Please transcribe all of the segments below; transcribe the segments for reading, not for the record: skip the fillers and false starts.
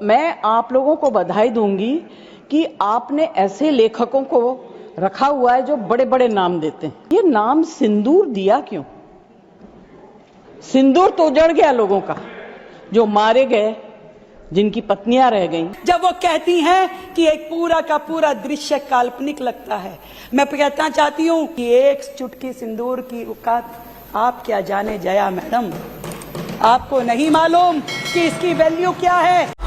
मैं आप लोगों को बधाई दूंगी कि आपने ऐसे लेखकों को रखा हुआ है जो बड़े बड़े नाम देते हैं। ये नाम सिंदूर दिया क्यों? सिंदूर तो उजड़ गया लोगों का, जो मारे गए, जिनकी पत्नियां रह गईं। जब वो कहती हैं कि एक पूरा का पूरा दृश्य काल्पनिक लगता है, मैं कहना चाहती हूँ कि एक चुटकी सिंदूर की औकात आप क्या जाने जया मैडम, आपको नहीं मालूम कि इसकी वैल्यू क्या है।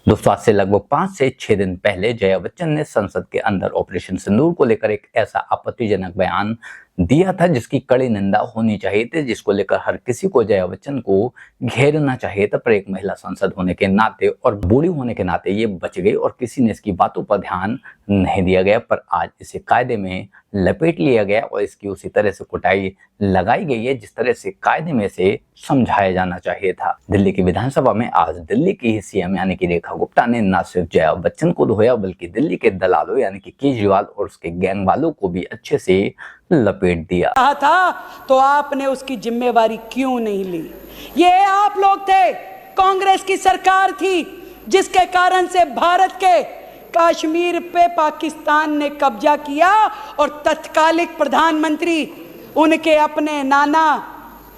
दोस्तों, आज से लगभग 5 से 6 दिन पहले जया बच्चन ने संसद के अंदर ऑपरेशन सिंदूर को लेकर एक ऐसा आपत्तिजनक बयान दिया था जिसकी कड़ी निंदा होनी चाहिए थी, जिसको लेकर हर किसी को जया बच्चन को घेरना चाहिए था। पर एक महिला सांसद होने के नाते और बूढ़ी होने के नाते ये बच गई और किसी ने इसकी बातों पर ध्यान नहीं दिया गया। पर आज इसे कायदे में लपेट लिया गया और इसकी उसी तरह से कुटाई लगाई गई है जिस तरह से कायदे में से समझाया जाना चाहिए था। दिल्ली की विधानसभा में आज दिल्ली की ही सीएम यानी कि रेखा गुप्ता ने न सिर्फ जया बच्चन को धोया बल्कि दिल्ली के दलालों यानी कि केजरीवाल और उसके गैंग वालों को भी अच्छे से लपेट दिया। कहा था तो आपने उसकी जिम्मेवारी क्यों नहीं ली? ये आप लोग थे, कांग्रेस की सरकार थी जिसके कारण से भारत के कश्मीर पे पाकिस्तान ने कब्जा किया और तत्कालिक प्रधानमंत्री उनके अपने नाना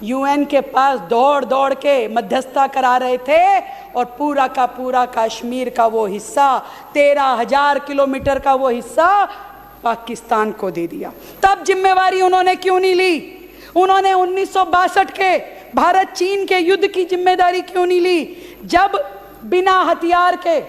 यूएन के पास दौड़ दौड़ के मध्यस्थता करा रहे थे और पूरा का पूरा कश्मीर का वो हिस्सा 13,000 किलोमीटर का वो हिस्सा पाकिस्तान को दे दिया। तब जिम्मेवारी उन्होंने क्यों नहीं ली? उन्होंने 1962 के भारत चीन के युद्ध की जिम्मेदारी क्यों नहीं ली? जब बिना हथियार के,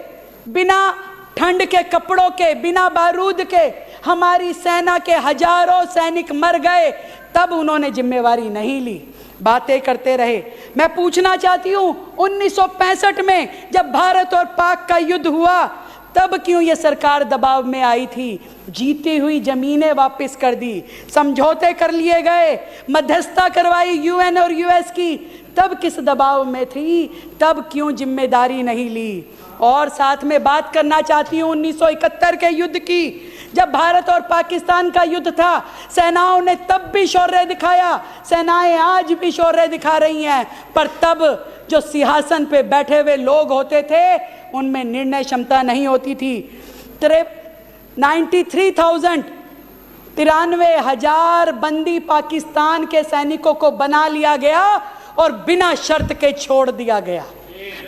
बिना ठंड के कपड़ों के, बिना बारूद के हमारी सेना के हजारों सैनिक मर गए, तब उन्होंने जिम्मेवारी नहीं ली, बातें करते रहे। मैं पूछना चाहती हूं 1965 में जब भारत और पाक का युद्ध हुआ तब क्यों ये सरकार दबाव में आई थी? जीती हुई जमीनें वापस कर दी, समझौते कर लिए गए, मध्यस्थता करवाई यूएन और यूएस की, तब किस दबाव में थी? तब क्यों जिम्मेदारी नहीं ली? और साथ में बात करना चाहती हूँ 1971 के युद्ध की, जब भारत और पाकिस्तान का युद्ध था। सेनाओं ने तब भी शौर्य दिखाया, सेनाएं आज भी शौर्य दिखा रही हैं, पर तब जो सिंहासन पे बैठे हुए लोग होते थे उनमें निर्णय क्षमता नहीं होती थी। 93,000 बंदी पाकिस्तान के सैनिकों को बना लिया गया और बिना शर्त के छोड़ दिया गया।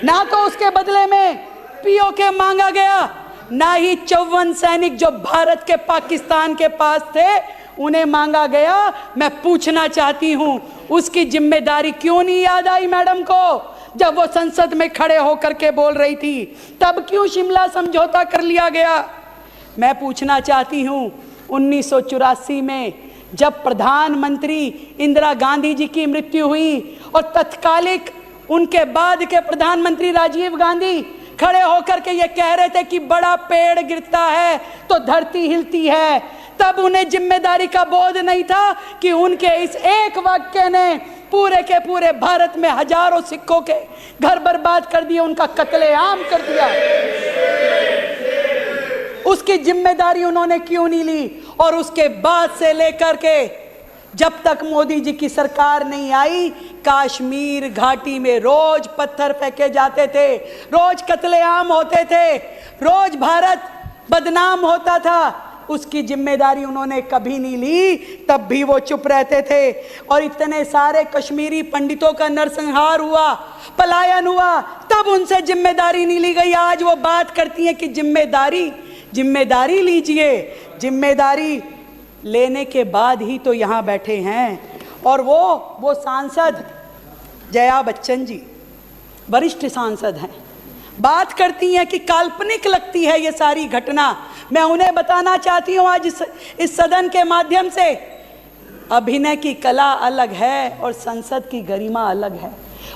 ना तो उसके बदले में पीओके मांगा गया, ना ही 54 सैनिक जो भारत के पाकिस्तान के पास थे उन्हें मांगा गया। मैं पूछना चाहती हूं उसकी जिम्मेदारी क्यों नहीं याद आई मैडम को? जब वो संसद में खड़े होकर के बोल रही थी तब क्यों शिमला समझौता कर लिया गया? मैं पूछना चाहती हूं 1984 में जब प्रधानमंत्री इंदिरा गांधी जी की मृत्यु हुई और तत्कालिक उनके बाद के प्रधानमंत्री राजीव गांधी खड़े होकर के ये कह रहे थे कि बड़ा पेड़ गिरता है तो धरती हिलती है, तब उन्हें जिम्मेदारी का बोध नहीं था कि उनके इस एक वाक्य ने पूरे के पूरे भारत में हजारों सिखों के घर बर्बाद कर दिए, उनका कत्लेआम कर दिया। उसकी जिम्मेदारी उन्होंने क्यों नहीं ली? और उसके बाद से लेकर के जब तक मोदी जी की सरकार नहीं आई, कश्मीर घाटी में रोज पत्थर फेंके जाते थे, रोज कत्लेआम होते थे, रोज भारत बदनाम होता था। उसकी जिम्मेदारी उन्होंने कभी नहीं ली, तब भी वो चुप रहते थे। और इतने सारे कश्मीरी पंडितों का नरसंहार हुआ, पलायन हुआ, तब उनसे जिम्मेदारी नहीं ली गई। आज वो बात करती हैं कि जिम्मेदारी लीजिए। जिम्मेदारी लेने के बाद ही तो यहाँ बैठे हैं। और वो सांसद जया बच्चन जी वरिष्ठ सांसद हैं, बात करती हैं कि काल्पनिक लगती है ये सारी घटना। मैं उन्हें बताना चाहती हूँ आज इस सदन के माध्यम से, अभिनय की कला अलग है और संसद की गरिमा अलग है।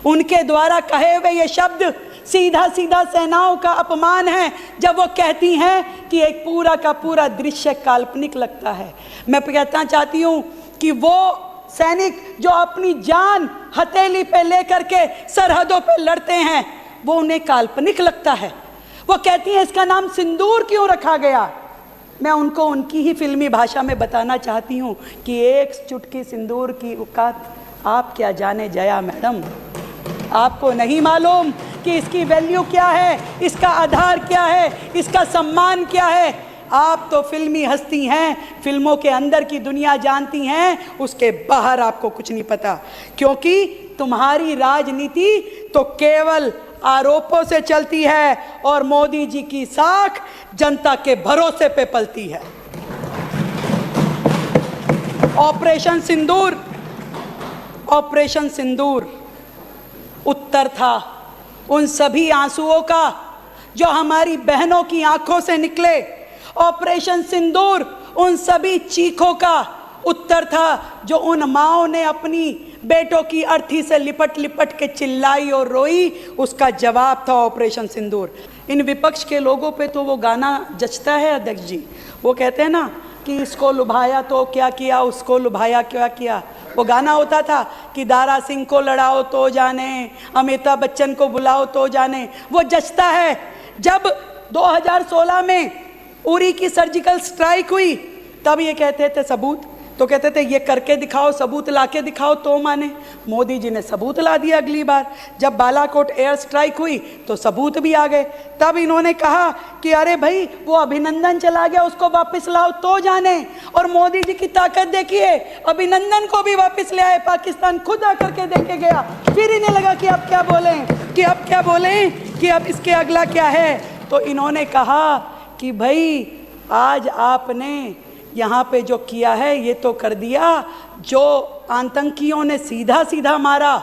उनके द्वारा कहे हुए ये शब्द सीधा सीधा सेनाओं का अपमान है जब वो कहती हैं कि एक पूरा का पूरा दृश्य काल्पनिक लगता है। मैं कहना चाहती हूँ कि वो सैनिक जो अपनी जान हथेली पे लेकर के सरहदों पे लड़ते हैं वो उन्हें काल्पनिक लगता है। वो कहती हैं इसका नाम सिंदूर क्यों रखा गया? मैं उनको उनकी ही फिल्मी भाषा में बताना चाहती हूँ कि एक चुटकी सिंदूर की औकात आप क्या जाने जया मैडम। आपको नहीं मालूम कि इसकी वैल्यू क्या है, इसका आधार क्या है, इसका सम्मान क्या है। आप तो फिल्मी हस्ती हैं, फिल्मों के अंदर की दुनिया जानती हैं, उसके बाहर आपको कुछ नहीं पता, क्योंकि तुम्हारी राजनीति तो केवल आरोपों से चलती है और मोदी जी की साख जनता के भरोसे पे पलती है। ऑपरेशन सिंदूर उत्तर था उन सभी आंसुओं का जो हमारी बहनों की आंखों से निकले। ऑपरेशन सिंदूर उन सभी चीखों का उत्तर था जो उन माओं ने अपनी बेटों की अर्थी से लिपट लिपट के चिल्लाई और रोई, उसका जवाब था ऑपरेशन सिंदूर। इन विपक्ष के लोगों पे तो वो गाना जचता है अध्यक्ष जी। वो कहते हैं ना कि इसको लुभाया तो क्या किया, उसको लुभाया क्या किया। वो गाना होता था कि दारा सिंह को लड़ाओ तो जाने, अमिताभ बच्चन को बुलाओ तो जाने। वो जचता है। जब 2016 में उरी की सर्जिकल स्ट्राइक हुई तब ये कहते थे सबूत, तो कहते थे ये करके दिखाओ, सबूत लाके दिखाओ तो माने। मोदी जी ने सबूत ला दिया अगली बार। जब बालाकोट एयर स्ट्राइक हुई तो सबूत भी आ गए। तब इन्होंने कहा कि अरे भाई वो अभिनंदन चला गया, उसको वापस लाओ तो जाने। और मोदी जी की ताकत देखिए, अभिनंदन को भी वापस ले आए, पाकिस्तान खुद आकर के देखे गया। फिर इन्हें लगा कि अब क्या बोलें कि अब इसके अगला क्या है। तो इन्होंने कहा कि भाई आज आपने यहाँ पे जो किया है ये तो कर दिया, जो आतंकियों ने सीधा सीधा मारा,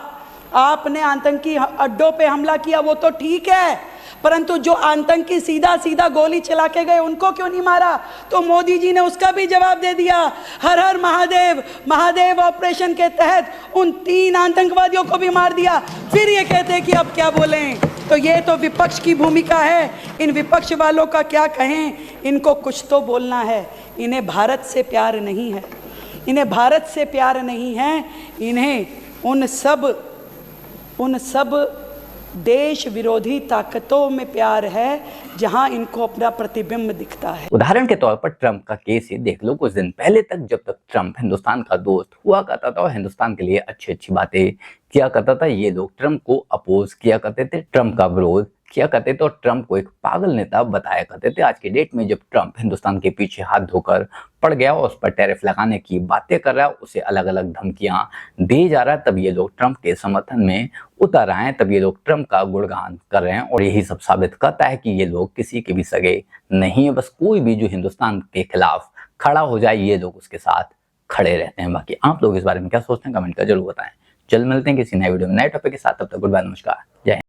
आपने आतंकी अड्डों पे हमला किया वो तो ठीक है, परंतु जो आतंकी सीधा सीधा गोली चला के गए उनको क्यों नहीं मारा। तो मोदी जी ने उसका भी जवाब दे दिया। हर हर महादेव ऑपरेशन के तहत उन 3 आतंकवादियों को भी मार दिया। फिर ये कहते हैं कि अब क्या बोलें। तो ये तो विपक्ष की भूमिका है। इन विपक्ष वालों का क्या कहें, इनको कुछ तो बोलना है। इन्हें भारत से प्यार नहीं है, इन्हें उन सब देश विरोधी ताकतों में प्यार है जहां इनको अपना प्रतिबिंब दिखता है। उदाहरण के तौर पर ट्रंप का केस ही देख लो। कुछ दिन पहले तक जब तक ट्रंप हिंदुस्तान का दोस्त हुआ करता था और हिंदुस्तान के लिए अच्छी अच्छी बातें किया करता था, ये लोग ट्रंप को अपोज किया करते थे, ट्रंप का विरोध किया करते थे और ट्रंप को एक पागल नेता बताया करते थे। आज की डेट में जब ट्रंप हिंदुस्तान के पीछे हाथ धोकर पड़ गया और उस पर टैरिफ लगाने की बातें कर रहा है, उसे अलग अलग धमकियां दे जा रहा है, तब ये लोग ट्रंप के समर्थन में उतर आए हैं, तब ये लोग ट्रंप का गुणगान कर रहे हैं। और यही सब साबित करता है कि ये लोग किसी के भी सगे नहीं है। बस कोई भी जो हिंदुस्तान के खिलाफ खड़ा हो जाए, ये लोग उसके साथ खड़े रहते हैं। बाकी आप लोग इस बारे में क्या सोचते हैं, कमेंट कर जरूर बताएं। जल्द मिलते हैं किसी नए वीडियो में नए टॉपिक के साथ। तब तक गुड बाय, नमस्कार, जय हिंद।